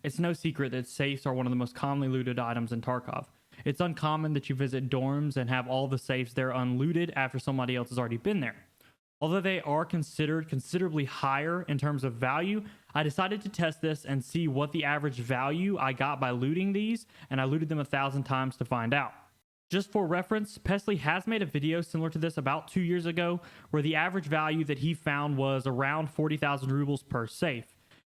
It's no secret that safes are one of the most commonly looted items in Tarkov. It's uncommon that you visit dorms and have all the safes there unlooted after somebody else has already been there. Although they are considered considerably higher in terms of value, I decided to test this and see what the average value I got by looting these, and I looted them 1,000 times to find out. Just for reference, Pesley has made a video similar to this about 2 years ago, where the average value that he found was around 40,000 rubles per safe.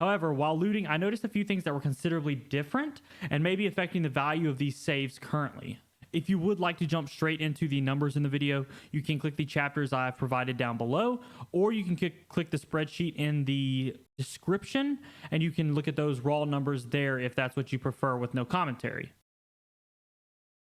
However, while looting, I noticed a few things that were considerably different and maybe affecting the value of these saves currently. If you would like to jump straight into the numbers in the video, you can click the chapters I've provided down below, or you can click the spreadsheet in the description, and you can look at those raw numbers there if that's what you prefer with no commentary.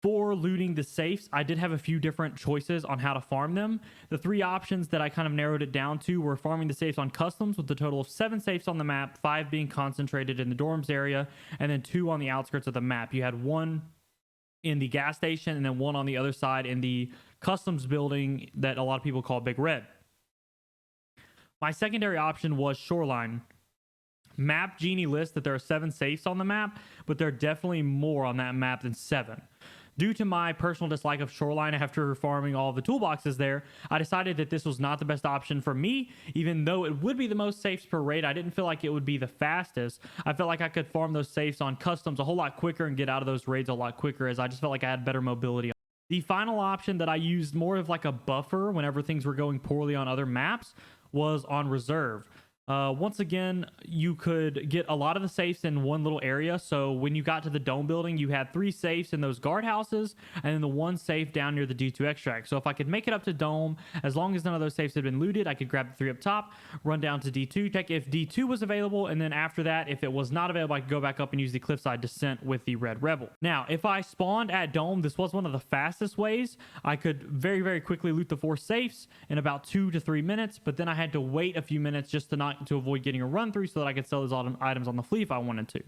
For looting the safes, I did have a few different choices on how to farm them. The three options that I kind of narrowed it down to were farming the safes on customs, with a total of 7 safes on the map, 5 being concentrated in the dorms area, and then 2 on the outskirts of the map. You had 1 in the gas station and then 1 on the other side in the customs building that a lot of people call Big Red. My secondary option was Shoreline. Map Genie lists that there are 7 safes on the map, but there are definitely more on that map than 7. Due to my personal dislike of Shoreline after farming all the toolboxes there, I decided that this was not the best option for me. Even though it would be the most safes per raid, I didn't feel like it would be the fastest. I felt like I could farm those safes on customs a whole lot quicker and get out of those raids a lot quicker, as I just felt like I had better mobility. The final option that I used more of like a buffer whenever things were going poorly on other maps was on Reserve. Once again, you could get a lot of the safes in one little area. So when you got to the dome building, you had 3 safes in those guardhouses and then the 1 safe down near the D2 extract. So if I could make it up to dome, as long as none of those safes had been looted, I could grab the 3 up top, run down to D2, check if D2 was available, and then after that, if it was not available, I could go back up and use the cliffside descent with the Red Rebel. Now, if I spawned at dome, this was one of the fastest ways. I could very, very quickly loot the 4 safes in about 2 to 3 minutes, but then I had to wait a few minutes just to avoid getting a run through so that I could sell those items on the flea if I wanted to.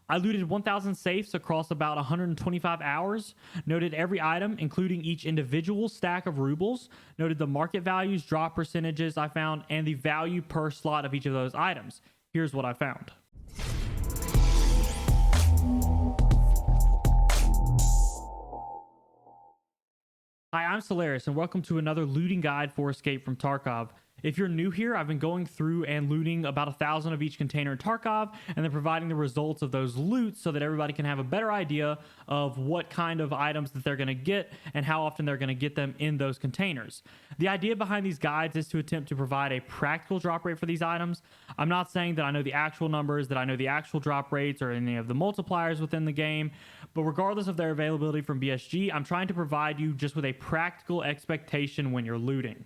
I looted 1,000 safes across about 125 hours, noted every item, including each individual stack of rubles, noted the market values, drop percentages I found, and the value per slot of each of those items. Here's what I found. Hi, I'm Solaris, and welcome to another looting guide for Escape from Tarkov. If you're new here, I've been going through and looting about 1,000 of each container in Tarkov, and then providing the results of those loots so that everybody can have a better idea of what kind of items that they're going to get and how often they're going to get them in those containers. The idea behind these guides is to attempt to provide a practical drop rate for these items. I'm not saying that I know the actual numbers, that I know the actual drop rates, or any of the multipliers within the game, but regardless of their availability from BSG, I'm trying to provide you just with a practical expectation when you're looting.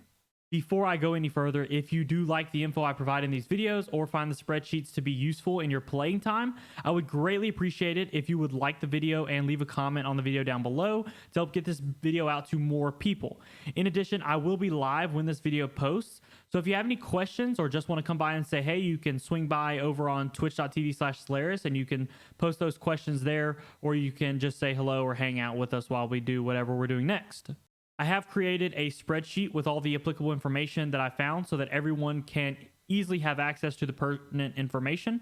Before I go any further, if you do like the info I provide in these videos or find the spreadsheets to be useful in your playing time, I would greatly appreciate it if you would like the video and leave a comment on the video down below to help get this video out to more people. In addition, I will be live when this video posts, so if you have any questions or just want to come by and say hey, you can swing by over on twitch.tv/Solaris and you can post those questions there, or you can just say hello or hang out with us while we do whatever we're doing next. I have created a spreadsheet with all the applicable information that I found so that everyone can easily have access to the pertinent information.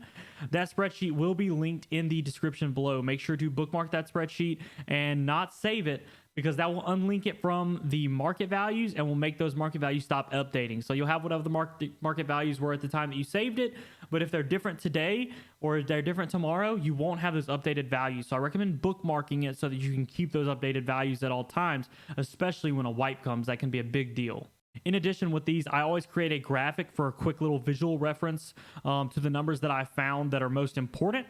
That spreadsheet will be linked in the description below. Make sure to bookmark that spreadsheet and not save it, because that will unlink it from the market values and will make those market values stop updating. So you'll have whatever the market values were at the time that you saved it, but if they're different today or if they're different tomorrow, you won't have those updated values. So I recommend bookmarking it so that you can keep those updated values at all times, especially when a wipe comes. That can be a big deal. In addition, with these, I always create a graphic for a quick little visual reference to the numbers that I found that are most important.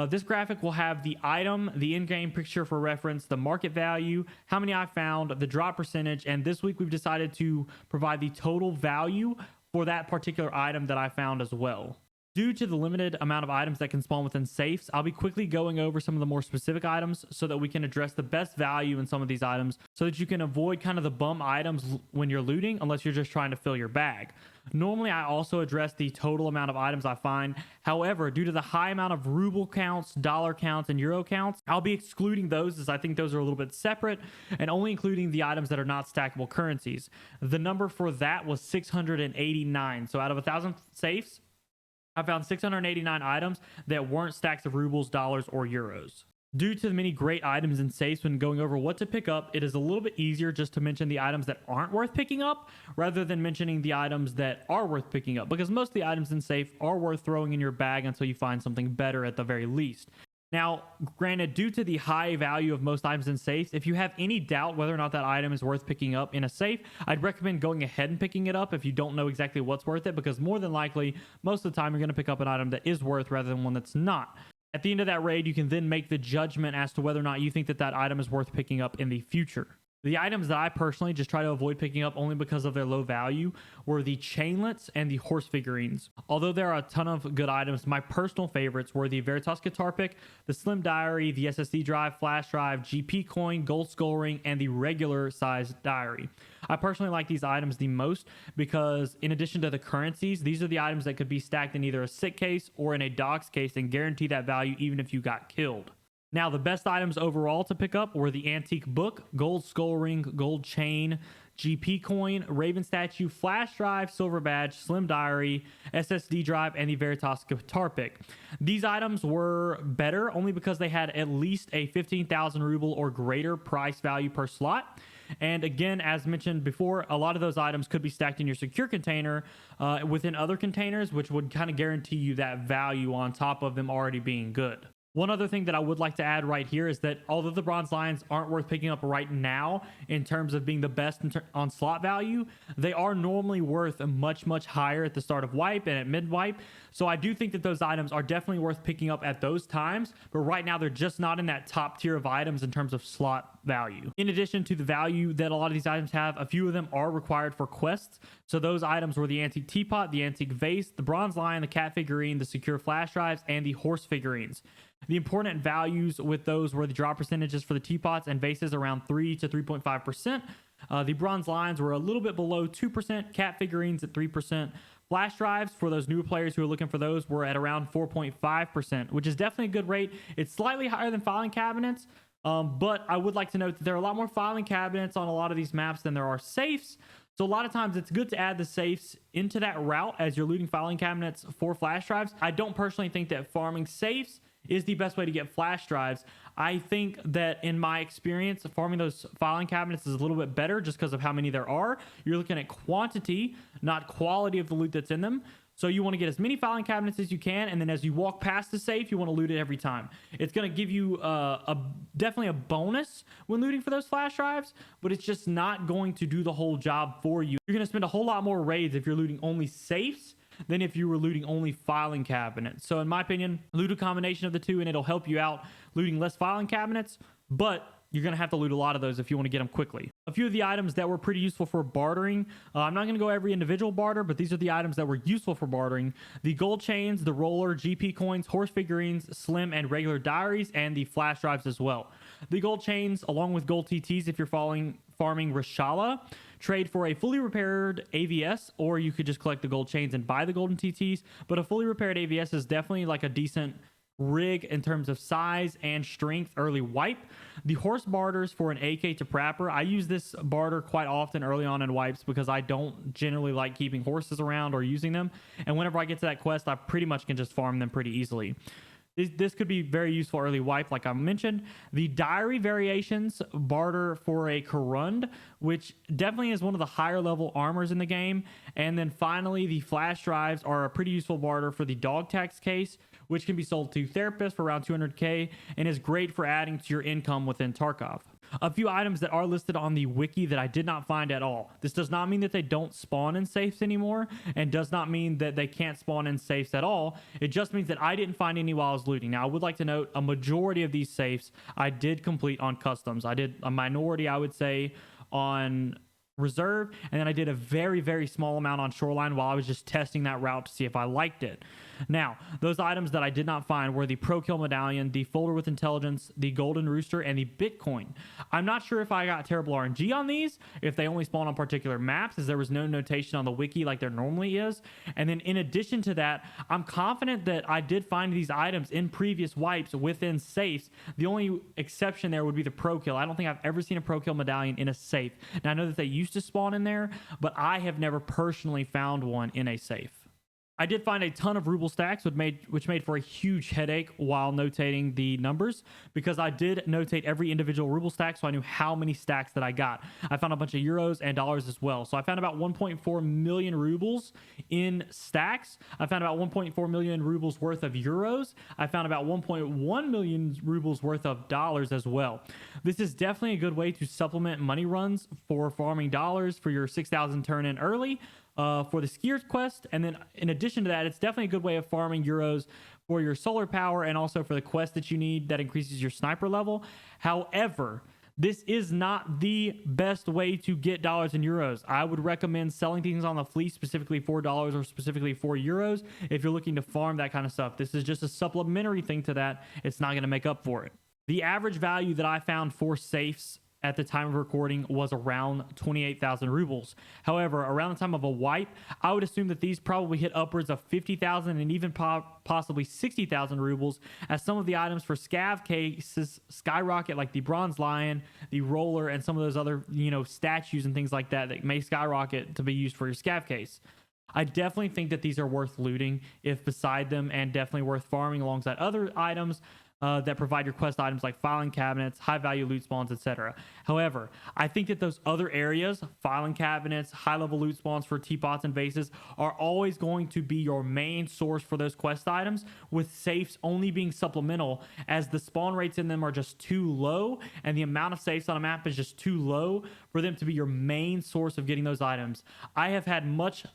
This graphic will have the item, the in-game picture for reference, the market value, how many I found, the drop percentage, and this week we've decided to provide the total value for that particular item that I found as well. Due to the limited amount of items that can spawn within safes, I'll be quickly going over some of the more specific items so that we can address the best value in some of these items so that you can avoid kind of the bum items when you're looting, unless you're just trying to fill your bag. Normally, I also address the total amount of items I find. However, due to the high amount of ruble counts, dollar counts, and euro counts, I'll be excluding those, as I think those are a little bit separate, and only including the items that are not stackable currencies. The number for that was 689. So out of 1,000 safes, I found 689 items that weren't stacks of rubles, dollars, or euros. Due to the many great items in safes when going over what to pick up, it is a little bit easier just to mention the items that aren't worth picking up rather than mentioning the items that are worth picking up, because most of the items in safe are worth throwing in your bag until you find something better at the very least. Now, granted, due to the high value of most items in safes, if you have any doubt whether or not that item is worth picking up in a safe, I'd recommend going ahead and picking it up if you don't know exactly what's worth it, because more than likely, most of the time, you're going to pick up an item that is worth rather than one that's not. At the end of that raid, you can then make the judgment as to whether or not you think that that item is worth picking up in the future. The items that I personally just try to avoid picking up only because of their low value were the chainlets and the horse figurines. Although there are a ton of good items, my personal favorites were the Veritas guitar pick, the Slim Diary, the SSD drive, flash drive, GP coin, gold skull ring, and the regular size diary. I personally like these items the most because in addition to the currencies, these are the items that could be stacked in either a sick case or in a dogs case and guarantee that value even if you got killed. Now, the best items overall to pick up were the antique book, gold skull ring, gold chain, GP coin, Raven statue, flash drive, silver badge, slim diary, SSD drive, and the Veritas guitar pick. These items were better only because they had at least a 15,000 ruble or greater price value per slot. And again, as mentioned before, a lot of those items could be stacked in your secure container within other containers, which would kind of guarantee you that value on top of them already being good. One other thing that I would like to add right here is that although the bronze lions aren't worth picking up right now in terms of being the best on slot value, they are normally worth much, much higher at the start of wipe and at mid wipe. So I do think that those items are definitely worth picking up at those times, but right now they're just not in that top tier of items in terms of slot value. In addition to the value that a lot of these items have, a few of them are required for quests. So those items were the antique teapot, the antique vase, the bronze lion, the cat figurine, the secure flash drives, and the horse figurines. The important values with those were the drop percentages for the teapots and vases around 3 to 3.5%. The bronze lions were a little bit below 2%, cat figurines at 3%. Flash drives for those new players who are looking for those were at around 4.5%, which is definitely a good rate. It's slightly higher than filing cabinets, but I would like to note that there are a lot more filing cabinets on a lot of these maps than there are safes. So a lot of times it's good to add the safes into that route as you're looting filing cabinets for flash drives. I don't personally think that farming safes is the best way to get flash drives. I think that in my experience, farming those filing cabinets is a little bit better just because of how many there are. You're looking at quantity, not quality of the loot that's in them. So you want to get as many filing cabinets as you can, and then as you walk past the safe, you want to loot it every time. It's going to give you definitely a bonus when looting for those flash drives, but it's just not going to do the whole job for you. You're going to spend a whole lot more raids if you're looting only safes than if you were looting only filing cabinets. So in my opinion, loot a combination of the two and it'll help you out looting less filing cabinets, but you're going to have to loot a lot of those if you want to get them quickly. A few of the items that were pretty useful for bartering. I'm not going to go every individual barter, but these are the items that were useful for bartering. The gold chains, the roller, GP coins, horse figurines, slim and regular diaries, and the flash drives as well. The gold chains, along with gold TTs if you're farming Rashala, trade for a fully repaired AVS, or you could just collect the gold chains and buy the golden TTs. But a fully repaired AVS is definitely like a decent rig in terms of size and strength early wipe. The horse barters for an AK to prapper. I use this barter quite often early on in wipes because I don't generally like keeping horses around or using them. And whenever I get to that quest, I pretty much can just farm them pretty easily. This could be very useful early wipe, like I mentioned. The diary variations barter for a Karund, which definitely is one of the higher level armors in the game. And then finally, the flash drives are a pretty useful barter for the dog tax case, which can be sold to therapists for around 200k and is great for adding to your income within Tarkov. A few items that are listed on the wiki that I did not find at all. This does not mean that they don't spawn in safes anymore, and does not mean that they can't spawn in safes at all. It just means that I didn't find any while I was looting. Now, I would like to note a majority of these safes I did complete on customs. I did a minority, I would say, on reserve, and then I did a very, very small amount on shoreline while I was just testing that route to see if I liked it. Now, those items that I did not find were the Pro Kill Medallion, the Folder with Intelligence, the Golden Rooster, and the Bitcoin. I'm not sure if I got terrible RNG on these, if they only spawn on particular maps, as there was no notation on the wiki like there normally is. And then in addition to that, I'm confident that I did find these items in previous wipes within safes. The only exception there would be the Pro Kill. I don't think I've ever seen a Pro Kill Medallion in a safe. Now, I know that they used to spawn in there, but I have never personally found one in a safe. I did find a ton of ruble stacks, which made for a huge headache while notating the numbers, because I did notate every individual ruble stack, so I knew how many stacks that I got. I found a bunch of euros and dollars as well. So I found about 1.4 million rubles in stacks. I found about 1.4 million rubles worth of euros. I found about 1.1 million rubles worth of dollars as well. This is definitely a good way to supplement money runs for farming dollars for your 6,000 turn in early. For the skiers quest, and then in addition to that, it's definitely a good way of farming euros for your solar power and also for the quest that you need that increases your sniper level. However, this is not the best way to get dollars and euros. I would recommend selling things on the fleece, specifically $4 or specifically €4 if you're looking to farm that kind of stuff. This is just a supplementary thing to that. It's not going to make up for it. The average value that I found for safes at the time of recording was around 28,000 rubles. However, around the time of a wipe, I would assume that these probably hit upwards of 50,000 and even possibly 60,000 rubles, as some of the items for scav cases skyrocket, like the bronze lion, the roller, and some of those other, statues and things like that that may skyrocket to be used for your scav case. I definitely think that these are worth looting if beside them, and definitely worth farming alongside other items that provide your quest items like filing cabinets, high value loot spawns, etc. However, I think that those other areas, filing cabinets, high level loot spawns for teapots and vases, are always going to be your main source for those quest items, with safes only being supplemental, as the spawn rates in them are just too low and the amount of safes on a map is just too low for them to be your main source of getting those items. I have had much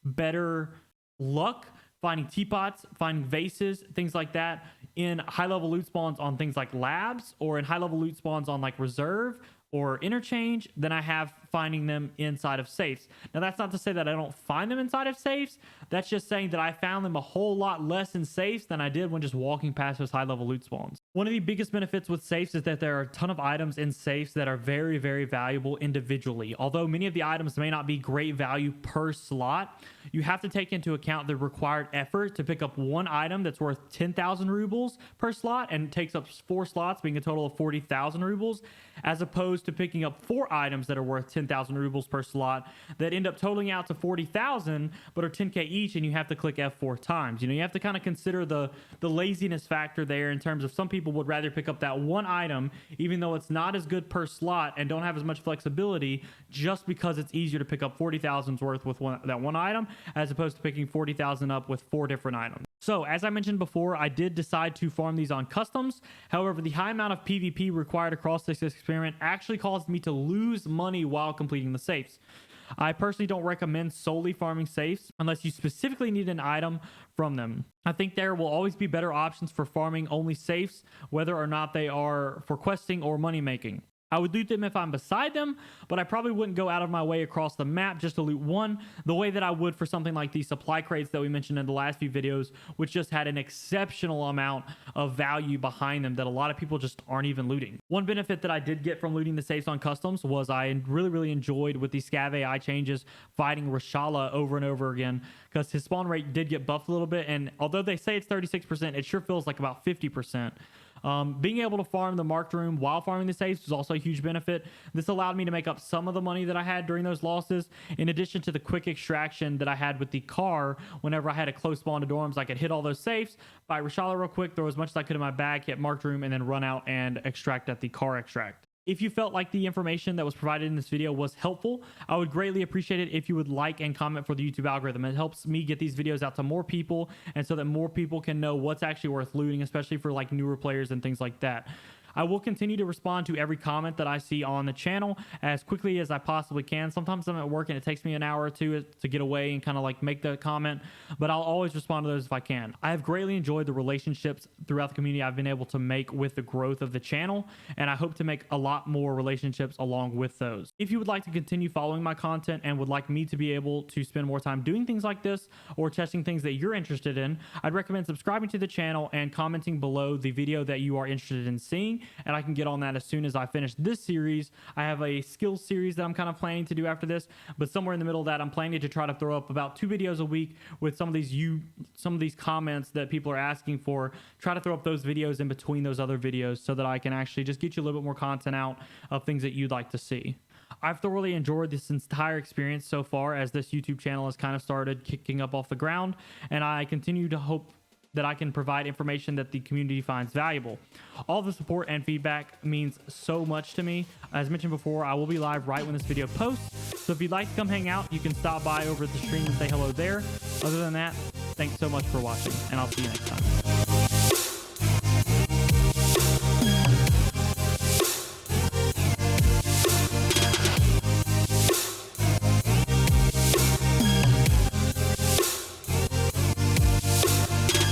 better luck finding teapots, finding vases, things like that in high-level loot spawns on things like labs, or in high-level loot spawns on like reserve or interchange, than I have finding them inside of safes. Now, that's not to say that I don't find them inside of safes. That's just saying that I found them a whole lot less in safes than I did when just walking past those high-level loot spawns. One of the biggest benefits with safes is that there are a ton of items in safes that are very, very valuable individually. Although many of the items may not be great value per slot, you have to take into account the required effort to pick up one item that's worth 10,000 rubles per slot and takes up 4 slots, being a total of 40,000 rubles, as opposed to picking up 4 items that are worth 10,000 rubles per slot that end up totaling out to 40,000 but are 10k each, and you have to click F4 times. You have to kind of consider the laziness factor there, in terms of some people would rather pick up that one item even though it's not as good per slot and don't have as much flexibility, just because it's easier to pick up 40,000's worth with that one item, as opposed to picking 40,000 up with 4 different items. So, as I mentioned before, I did decide to farm these on customs. However, the high amount of PvP required across this experiment actually caused me to lose money while completing the safes. I personally don't recommend solely farming safes unless you specifically need an item from them. I think there will always be better options for farming only safes, whether or not they are for questing or money making. I would loot them if I'm beside them, but I probably wouldn't go out of my way across the map just to loot one, the way that I would for something like the supply crates that we mentioned in the last few videos, which just had an exceptional amount of value behind them that a lot of people just aren't even looting. One benefit that I did get from looting the safes on customs was I really enjoyed, with the scav AI changes, fighting Rashala over and over again, because his spawn rate did get buffed a little bit, and although they say it's 36%, it sure feels like about 50%. Being able to farm the marked room while farming the safes was also a huge benefit. This allowed me to make up some of the money that I had during those losses, in addition to the quick extraction that I had with the car. Whenever I had a close spawn to dorms, I could hit all those safes, buy Rashala real quick, throw as much as I could in my bag, hit marked room, and then run out and extract at the car extract. If you felt like the information that was provided in this video was helpful, I would greatly appreciate it if you would like and comment for the YouTube algorithm. It helps me get these videos out to more people, and so that more people can know what's actually worth looting, especially for like newer players and things like that. I will continue to respond to every comment that I see on the channel as quickly as I possibly can. Sometimes I'm at work and it takes me an hour or two to get away and kind of like make the comment, but I'll always respond to those if I can. I have greatly enjoyed the relationships throughout the community I've been able to make with the growth of the channel, and I hope to make a lot more relationships along with those. If you would like to continue following my content and would like me to be able to spend more time doing things like this or testing things that you're interested in, I'd recommend subscribing to the channel and commenting below the video that you are interested in seeing, and I can get on that as soon as I finish this series. I have a skills series that I'm kind of planning to do after this, but somewhere in the middle of that, I'm planning to try to throw up about 2 videos a week with some of these comments that people are asking for. Try to throw up those videos in between those other videos so that I can actually just get you a little bit more content out of things that you'd like to see. I've thoroughly enjoyed this entire experience so far, as this YouTube channel has kind of started kicking up off the ground, and I continue to hope that I can provide information that the community finds valuable. All the support and feedback means so much to me. As mentioned before, I will be live right when this video posts, so if you'd like to come hang out, you can stop by over at the stream and say hello there. Other than that, thanks so much for watching, and I'll see you next time.